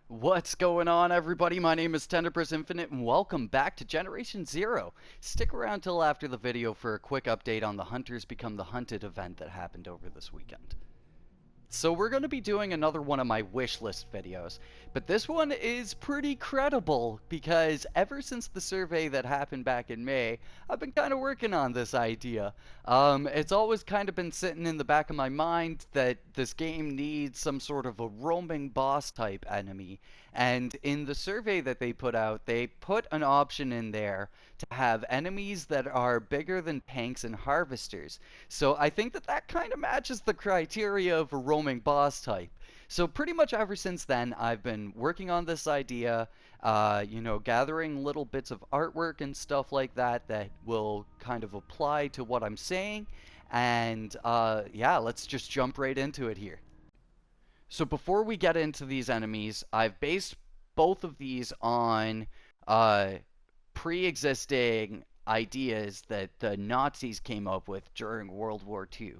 What's going on, everybody? My name is Tenderpress Infinite, and welcome back to Generation Zero. Stick around till after the video for a quick update on the Hunters Become the Hunted event that happened over this weekend. So we're going to be doing another one of my wish list videos, but this one is pretty credible because ever since the survey that happened back in May, I've been kind of working on this idea. It's always kind of been sitting in the back of my mind that this game needs some sort of a roaming boss type enemy, and in the survey that they put out, they put an option in there to have enemies that are bigger than tanks and harvesters. So I think that that kind of matches the criteria of a roaming boss type. So pretty much ever since then, I've been working on this idea, gathering little bits of artwork and stuff like that that will kind of apply to what I'm saying. And yeah, let's just jump right into it here. So before we get into these enemies, I've based both of these on uh, pre-existing ideas that the Nazis came up with during World War II.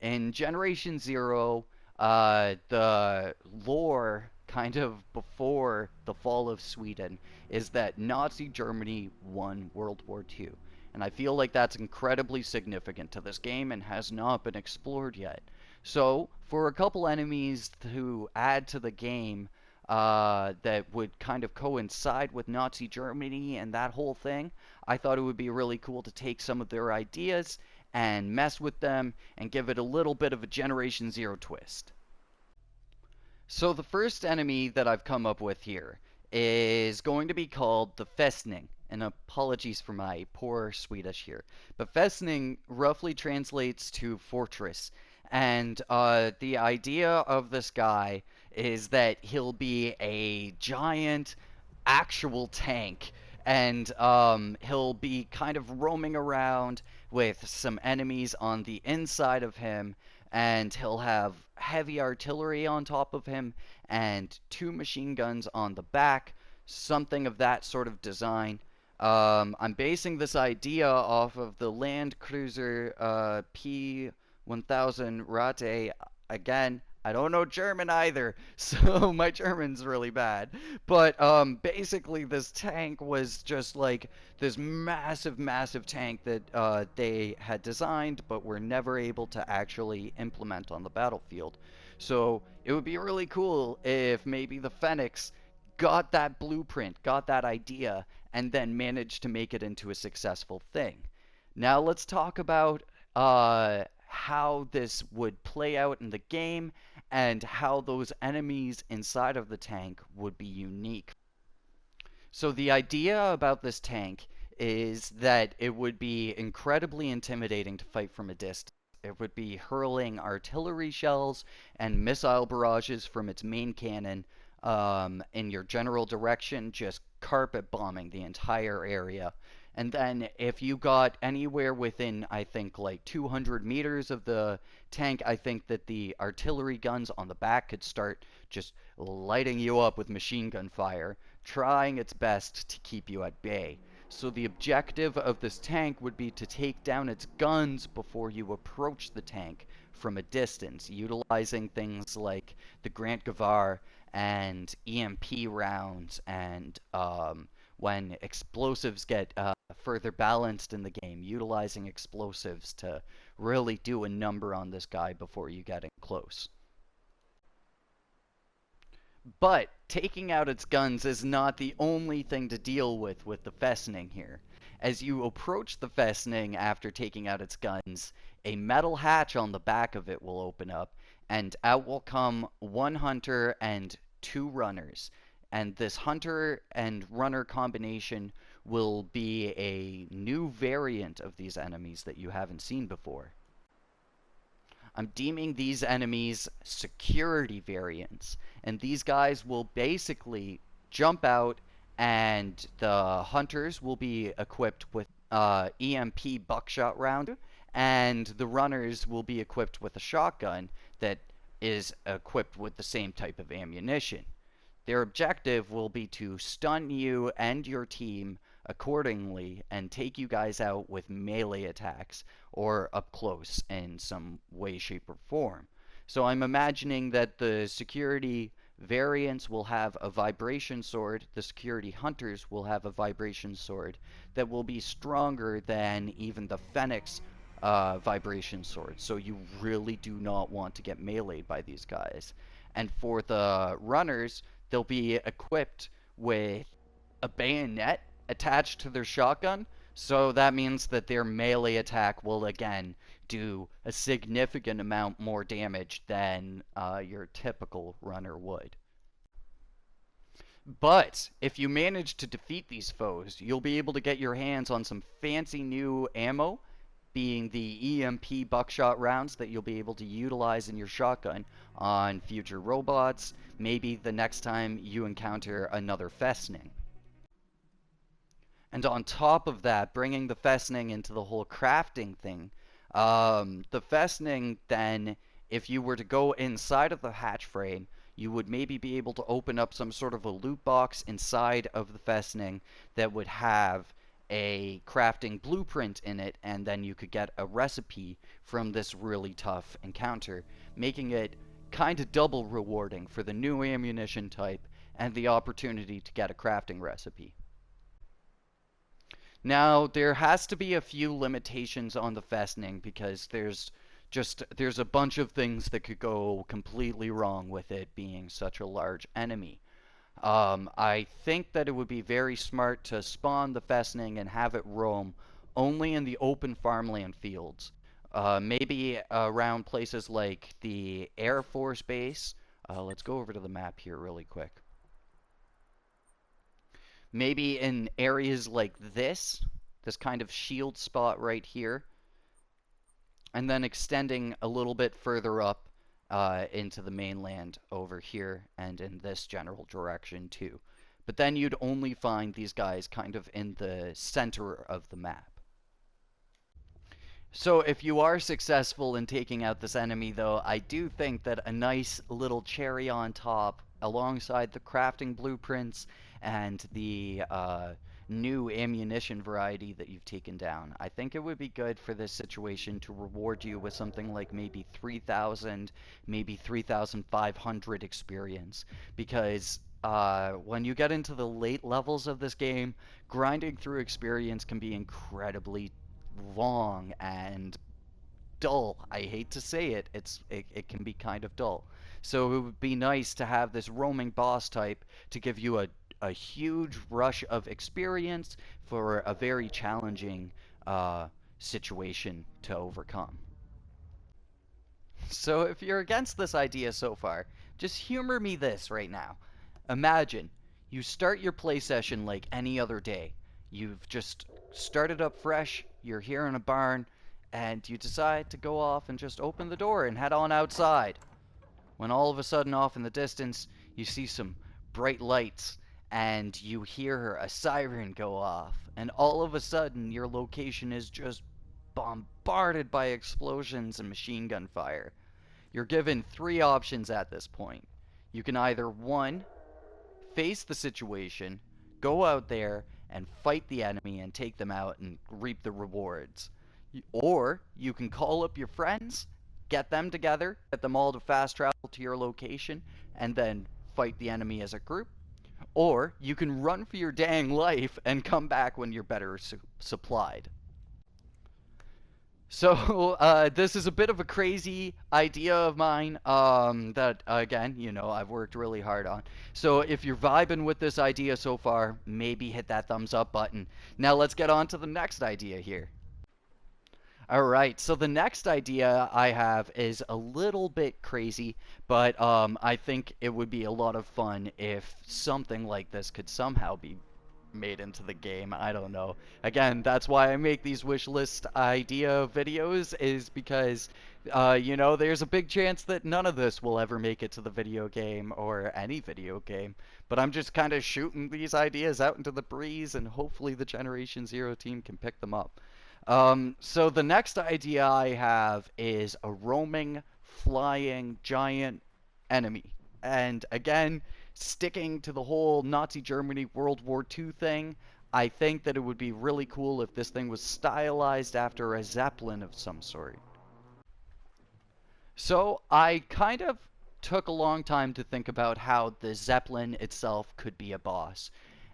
In Generation Zero, the lore kind of before the fall of Sweden is that Nazi Germany won World War II. And I feel like that's incredibly significant to this game and has not been explored yet. So, for a couple enemies to add to the game that would kind of coincide with Nazi Germany and that whole thing, I thought it would be really cool to take some of their ideas and mess with them and give it a little bit of a Generation Zero twist. So the first enemy that I've come up with here is going to be called the Fästning. And apologies for my poor Swedish here. But Fästning roughly translates to fortress. And the idea of this guy is that he'll be a giant actual tank. And he'll be kind of roaming around with some enemies on the inside of him, and he'll have heavy artillery on top of him and two machine guns on the back, something of that sort of design. I'm basing this idea off of the Land Cruiser P1000 Rate. Again, I don't know German either, so my German's really bad. But basically, this tank was just like this massive, massive tank that they had designed, but were never able to actually implement on the battlefield. So it would be really cool if maybe the Phoenix got that blueprint, got that idea, and then managed to make it into a successful thing. Now let's talk about how this would play out in the game and how those enemies inside of the tank would be unique. So the idea about this tank is that it would be incredibly intimidating to fight from a distance. It would be hurling artillery shells and missile barrages from its main cannon in your general direction, just carpet bombing the entire area. And then if you got anywhere within, I think, like 200 meters of the tank, I think that the artillery guns on the back could start just lighting you up with machine gun fire, trying its best to keep you at bay. So the objective of this tank would be to take down its guns before you approach the tank from a distance, utilizing things like the Grant Gavar and EMP rounds, and when explosives get further balanced in the game, utilizing explosives to really do a number on this guy before you get in close. But taking out its guns is not the only thing to deal with the Festning here. As you approach the Festning after taking out its guns, a metal hatch on the back of it will open up, and out will come one hunter and two runners. And this hunter and runner combination will be a new variant of these enemies that you haven't seen before. I'm deeming these enemies security variants, and these guys will basically jump out, and the hunters will be equipped with EMP buckshot round, and the runners will be equipped with a shotgun that is equipped with the same type of ammunition. Their objective will be to stun you and your team accordingly and take you guys out with melee attacks or up close in some way, shape, or form. So I'm imagining that the security variants will have a vibration sword. The security hunters will have a vibration sword that will be stronger than even the Fenix vibration sword. So you really do not want to get meleeed by these guys. And for the runners, they'll be equipped with a bayonet attached to their shotgun. So that means that their melee attack will again do a significant amount more damage than your typical runner would. But if you manage to defeat these foes, you'll be able to get your hands on some fancy new ammo, being the EMP buckshot rounds that you'll be able to utilize in your shotgun on future robots, maybe the next time you encounter another Festning. And on top of that, bringing the Festning into the whole crafting thing, the Festning then, if you were to go inside of the hatch frame, you would maybe be able to open up some sort of a loot box inside of the Festning that would have a crafting blueprint in it, and then you could get a recipe from this really tough encounter, making it kind of double rewarding for the new ammunition type and the opportunity to get a crafting recipe. Now, there has to be a few limitations on the Festning because there's a bunch of things that could go completely wrong with it being such a large enemy. I think that it would be very smart to spawn the Festning and have it roam only in the open farmland fields. Maybe around places like the Air Force Base. Let's go over to the map here really quick. Maybe in areas like this kind of shield spot right here, and then extending a little bit further up into the mainland over here and in this general direction too. But then you'd only find these guys kind of in the center of the map. So if you are successful in taking out this enemy, though, I do think that a nice little cherry on top, alongside the crafting blueprints and the new ammunition variety that you've taken down, I think it would be good for this situation to reward you with something like maybe 3,000, maybe 3,500 experience. Because when you get into the late levels of this game, grinding through experience can be incredibly long and dull. I hate to say it, it can be kind of dull. So it would be nice to have this roaming boss type to give you a huge rush of experience for a very challenging situation to overcome. So if you're against this idea so far, just humor me this right now. Imagine you start your play session like any other day. You've just started up fresh, you're here in a barn, and you decide to go off and just open the door and head on outside. When all of a sudden off in the distance, you see some bright lights and you hear a siren go off, and all of a sudden your location is just bombarded by explosions and machine gun fire. You're given three options at this point. You can either, one, face the situation, go out there and fight the enemy and take them out and reap the rewards. Or you can call up your friends, get them together, get them all to fast travel to your location, and then fight the enemy as a group. Or you can run for your dang life and come back when you're better supplied. So this is a bit of a crazy idea of mine that, again, I've worked really hard on. So if you're vibing with this idea so far, maybe hit that thumbs up button. Now let's get on to the next idea here. All right, so the next idea I have is a little bit crazy, but I think it would be a lot of fun if something like this could somehow be made into the game. I don't know. Again, that's why I make these wish list idea videos, is because, there's a big chance that none of this will ever make it to the video game or any video game. But I'm just kind of shooting these ideas out into the breeze, and hopefully the Generation Zero team can pick them up. So the next idea I have is a roaming, flying, giant enemy. And again, sticking to the whole Nazi Germany World War II thing, I think that it would be really cool if this thing was stylized after a Zeppelin of some sort. So I kind of took a long time to think about how the Zeppelin itself could be a boss.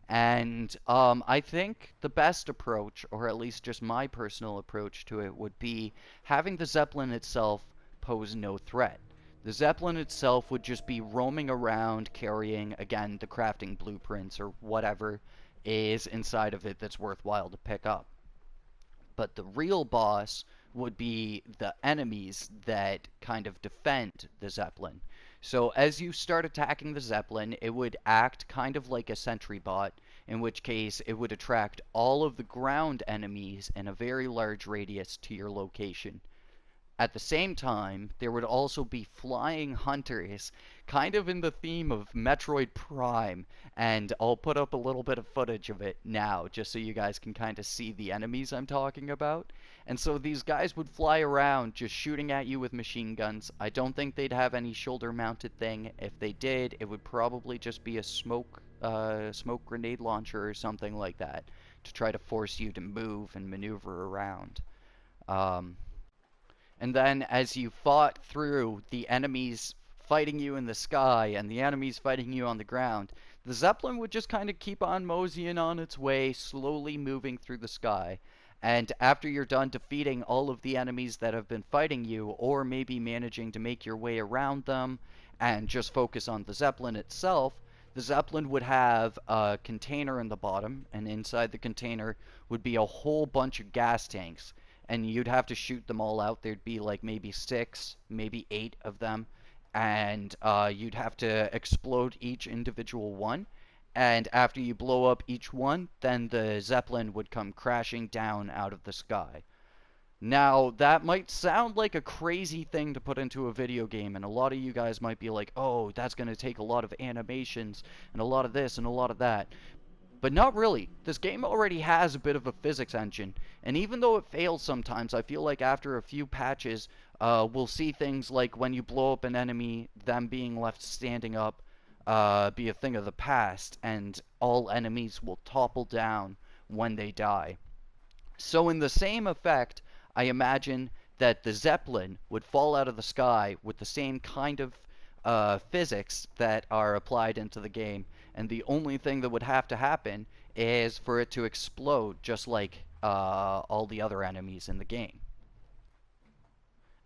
And I think the best approach, or at least just my personal approach to it, would be having the Zeppelin itself pose no threat. The Zeppelin itself would just be roaming around carrying, again, the crafting blueprints or whatever is inside of it that's worthwhile to pick up. But the real boss would be the enemies that kind of defend the Zeppelin. So as you start attacking the Zeppelin, it would act kind of like a sentry bot, in which case it would attract all of the ground enemies in a very large radius to your location. At the same time, there would also be flying hunters, kind of in the theme of Metroid Prime, and I'll put up a little bit of footage of it now, just so you guys can kind of see the enemies I'm talking about. And so these guys would fly around just shooting at you with machine guns. I don't think they'd have any shoulder-mounted thing. If they did, it would probably just be a smoke grenade launcher or something like that to try to force you to move and maneuver around. Um, and then as you fought through the enemies fighting you in the sky and the enemies fighting you on the ground, the Zeppelin would just kind of keep on moseying on its way, slowly moving through the sky. And after you're done defeating all of the enemies that have been fighting you, or maybe managing to make your way around them and just focus on the Zeppelin itself, the Zeppelin would have a container in the bottom, and inside the container would be a whole bunch of gas tanks, and you'd have to shoot them all out. There'd be like maybe 6, maybe 8 of them, and you'd have to explode each individual one. And after you blow up each one, then the Zeppelin would come crashing down out of the sky. Now, that might sound like a crazy thing to put into a video game, and a lot of you guys might be like, oh, that's going to take a lot of animations, and a lot of this, and a lot of that. But not really. This game already has a bit of a physics engine, and even though it fails sometimes, I feel like after a few patches, we'll see things like when you blow up an enemy, them being left standing up, be a thing of the past, and all enemies will topple down when they die. So in the same effect, I imagine that the Zeppelin would fall out of the sky with the same kind of physics that are applied into the game, and the only thing that would have to happen is for it to explode, just like all the other enemies in the game.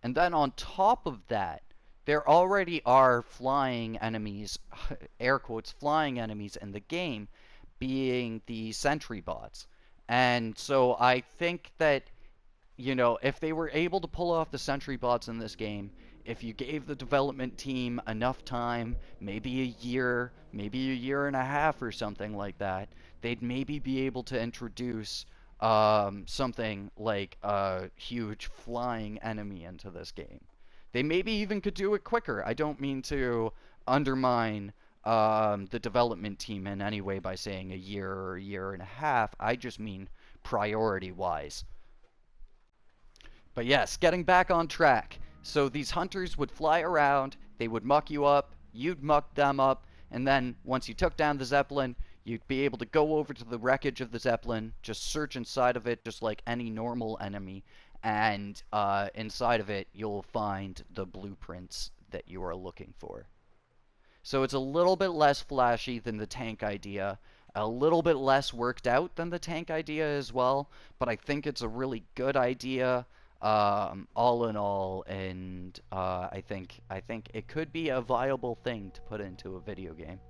And then on top of that, there already are flying enemies, air quotes, flying enemies in the game, being the sentry bots. And so I think that, you know, if they were able to pull off the sentry bots in this game, if you gave the development team enough time, maybe a year and a half or something like that, they'd maybe be able to introduce something like a huge flying enemy into this game. They maybe even could do it quicker. I don't mean to undermine the development team in any way by saying a year or a year and a half. I just mean priority-wise. But yes, getting back on track. So these hunters would fly around, they would muck you up, you'd muck them up, and then once you took down the Zeppelin, you'd be able to go over to the wreckage of the Zeppelin, just search inside of it just like any normal enemy, and inside of it you'll find the blueprints that you are looking for. So it's a little bit less flashy than the tank idea, a little bit less worked out than the tank idea as well, but I think it's a really good idea, all in all, and I think it could be a viable thing to put into a video game.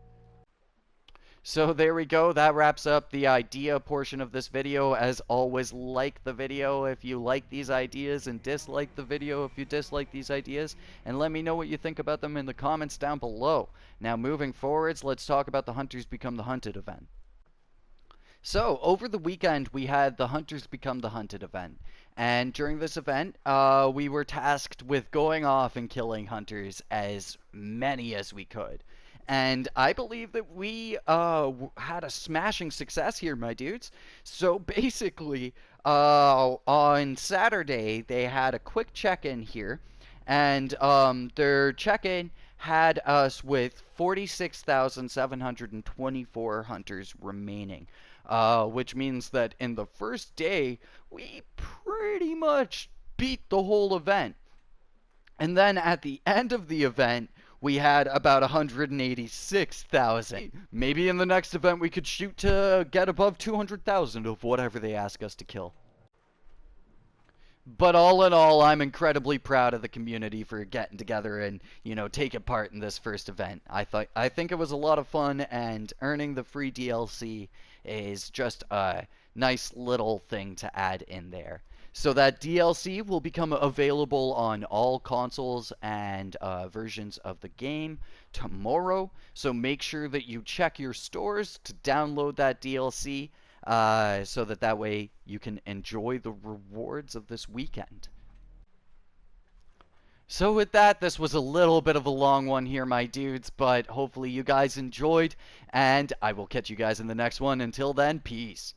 So there we go. That wraps up the idea portion of this video. As always, like the video if you like these ideas, and dislike the video if you dislike these ideas, and let me know what you think about them in the comments down below. Now, moving forwards, let's talk about the Hunters Become the Hunted event. So, over the weekend, we had the Hunters Become the Hunted event. And during this event, we were tasked with going off and killing hunters, as many as we could. And I believe that we had a smashing success here, my dudes. So basically, on Saturday, they had a quick check-in here. And their check-in had us with 46,724 hunters remaining. Which means that in the first day, we pretty much beat the whole event. And then at the end of the event, We had about 186,000. Maybe in the next event we could shoot to get above 200,000 of whatever they ask us to kill. But all in all, I'm incredibly proud of the community for getting together and, taking part in this first event. I think it was a lot of fun, and earning the free DLC is just a nice little thing to add in there. So that DLC will become available on all consoles and versions of the game tomorrow. So make sure that you check your stores to download that DLC, so that way you can enjoy the rewards of this weekend. So with that, this was a little bit of a long one here, my dudes, but hopefully you guys enjoyed, and I will catch you guys in the next one. Until then, peace.